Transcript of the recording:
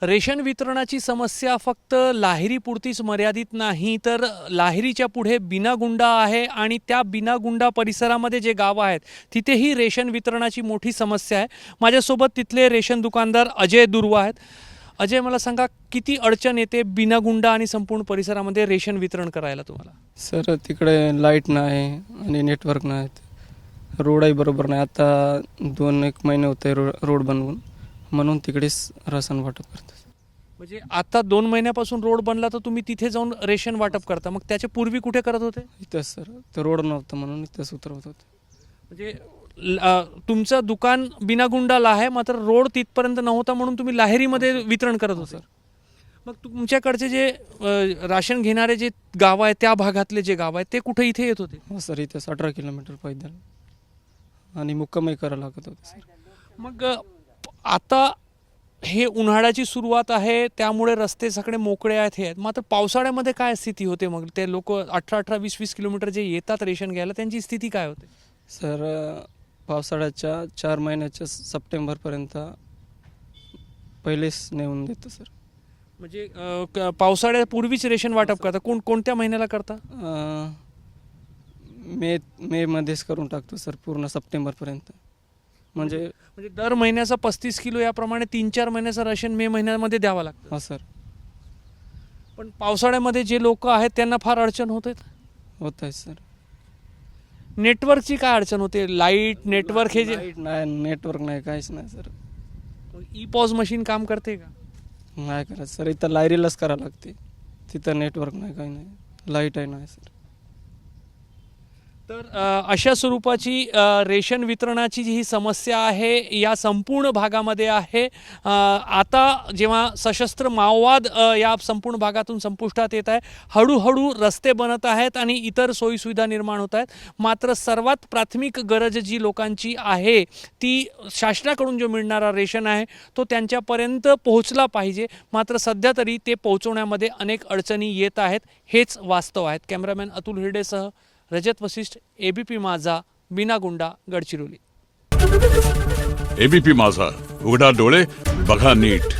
Ration वितरणाची समस्या फक्त लाहेरीपुरतीच मर्यादित नाही, तर लाहेरीच्या पुढे बिनागुंडा आहे आणि त्या बिनागुंडा परिसरामध्ये जे गावं आहेत तिथेही रेशन वितरणाची मोठी समस्या आहे. माझ्यासोबत तिथले रेशन दुकानदार अजय दुर्वा आहेत. अजय, मला सांगा, किती अडचण येते बिनागुंडा आणि संपूर्ण परिसरामध्ये रेशन वितरण करायला तुम्हाला? सर, तिकडे लाईट नाही आणि नेटवर्क नाहीत, रोडही बरोबर नाही. आता 2-1 महिने होते रोड बनवून, म्हणून तिकडेच राशन वाटप करतो. म्हणजे आता 2 महिन्यापासून रोड बनला तर तुम्ही तिथे जाऊन रेशन वाटप करता, मग त्याच्या पूर्वी कुठे करत होते? इथंच सर, तर रोड नव्हतं म्हणून इथंच उतरवत होते. म्हणजे तुमचं दुकान बिनागुंडाला आहे, मात्र रोड तिथपर्यंत नव्हता म्हणून तुम्ही लाहेरीमध्ये वितरण करत होते. मग तुमच्याकडचे जे राशन घेणारे जे गाव आहे, त्या भागातले जे गाव आहे ते कुठे इथे येत होते? हो सर, इथंच 18 किलोमीटर पैदल आणि मुक्कामही करावं लागत होतं सर. मग आता हे उन्हाळ्याची सुरुवात आहे, त्यामुळे रस्ते सगळे मोकळे आहेत हे आहेत, मात्र पावसाळ्यामध्ये काय स्थिती होते? मग ते लोक 18-18, 20-20 किलोमीटर जे येतात रेशन घ्यायला, त्यांची स्थिती काय होते? सर, पावसाळ्याच्या 4 महिन्याच्या सप्टेंबरपर्यंत पहिलेच नेऊन देतो सर. म्हणजे पावसाळ्यापूर्वीच रेशन वाटप करता? कोणत्या महिन्याला करता? मे मध्येच करून टाकतो सर, पूर्ण सप्टेंबरपर्यंत. म्हणजे दर महिन्याचा 35 किलो याप्रमाणे 3-4 महिन्याचं राशन मे महिन्यामध्ये द्यावं लागतं. हो सर. पण पावसाळ्यामध्ये जे लोक आहेत त्यांना फार अडचण होते. होत आहे सर. नेटवर्कची काय अडचण होते? लाईट, नेटवर्क हे जे लाईट नाही, नेटवर्क नाही, काहीच नाही सर. ई पॉज मशीन काम करते का? नाही करत सर, इथं लायरीलाच करावं लागते. तिथं नेटवर्क नाही, काही नाही, लाईटही नाही सर. तर अशा स्वरूपाची रेशन वितरणाची जी ही समस्या आहे या संपूर्ण भागामध्ये आहे. आता जेव्हा सशस्त्र माओवाद या संपूर्ण भागातून संपुष्टात येत आहे, हळूहळू रस्ते बनत आहेत आणि इतर सोयीसुविधा निर्माण होत आहेत, मात्र सर्वात प्राथमिक गरज जी लोकांची आहे ती शासनाकडून जो मिळणारा रेशन आहे तो त्यांच्यापर्यंत पोहोचला पाहिजे. मात्र सध्या तरी ते पोहोचवण्यामध्ये अनेक अडचणी येत आहेत, हेच वास्तव आहेत. कॅमेरामॅन अतुल हिरडेसह रजत वशिष्ठ, एबीपी माझा, बिनागुंडा, गडचिरोली. एबीपी माझा, उघडा डोळे बघा नीट.